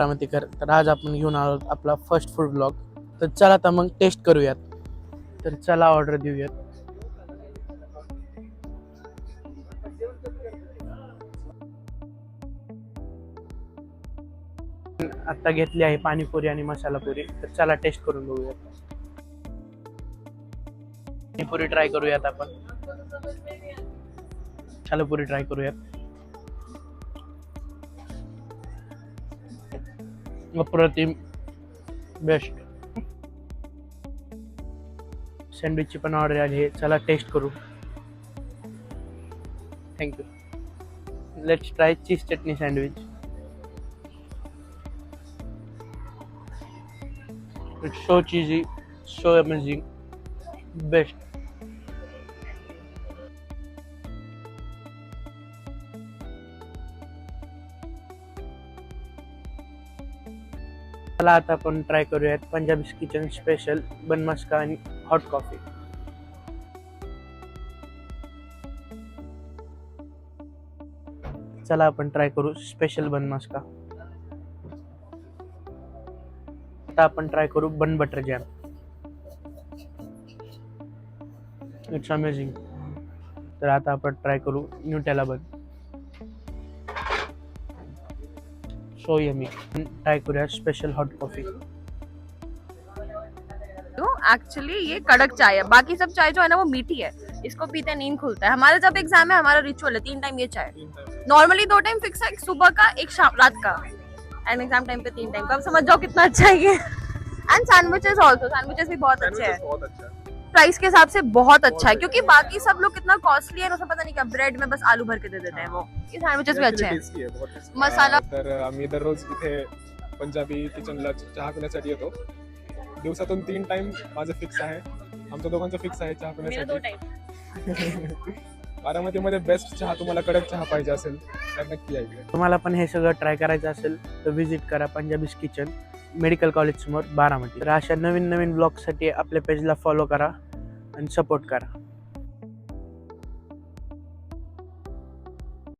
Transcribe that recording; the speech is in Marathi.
बारामतीकर. तर आज आपण घेऊन आलो आपला फर्स्ट फूड ब्लॉग. तर चला आता मग टेस्ट करूयात. तर चला ऑर्डर देऊयात. आता घेतली आहे पाणीपुरी आणि मसाला पुरी. तर चला टेस्ट करून बघूयात. पाणीपुरी ट्राय करूयात आपण. मसाला पुरी ट्राय करूयात. अप्रतिम, बेस्ट. सँडविचची पण ऑर्डर आली आहे. चला टेस्ट करू. थँक्यू. लेट्स ट्राय चीज चटणी sandwich. It's so cheesy, so amazing, best. चला आता आपण ट्राय करूयात पंजाबी किचन स्पेशल बन मस्का आणि हॉट कॉफी. चला आपण ट्राय करू स्पेशल बन मस्का. आता आपण ट्राय करू bun butter jam. It's amazing. तर आता आपण ट्राय करू Nutella bun. So yummy. Try करूया स्पेशल हॉट कॉफी. एक्चुअली ये कड़क चाय है, बाकी सब चाय जो है ना वो मीठी है, इसको पीते नींद खुलता है. हमारा जब एग्जाम है हमारा रिचुअल है 3 टाइम ये चाय. नॉर्मली 2 टाइम फिक्स है, एक सुबह का एक शाम रात का, एंड एग्जाम टाइम पे 3 टाइम का. अब समझ जाओ कितना अच्छा है ये. एंड सैंडविचेस आल्सो, सैंडविचेस भी बहुत अच्छे हैं. प्राइस के हिसाब से बहुत अच्छा है, क्योंकि बाकी सब लोग कितना कॉस्टली है ना, पता नहीं क्या ब्रेड में बस आलू भर के दे देते हैं वो. ये सैंडविचेस भी अच्छे हैं. मसाला. तर आम्ही दररोज इथे पंजाबी किचनला चहा पिण्यासाठी येतो. दिवसातून 3 टाइम माझं फिक्स आहे. आमच्या दोघांचं फिक्स आहे चहा पिण्यासाठी. बारामतीमध्ये बेस्ट चहा, तुम्हाला कडक चहा पाहिजे असेल तर नक्की या इकडे. तुम्हाला पण हे सगळं ट्राय करायचं असेल तर विजिट करा पंजाबी किचन, मेडिकल कॉलेज समोर, बारामती. तर अशा नवीन नवीन ब्लॉगसाठी आपल्या पेजला फॉलो करा आणि सपोर्ट करा.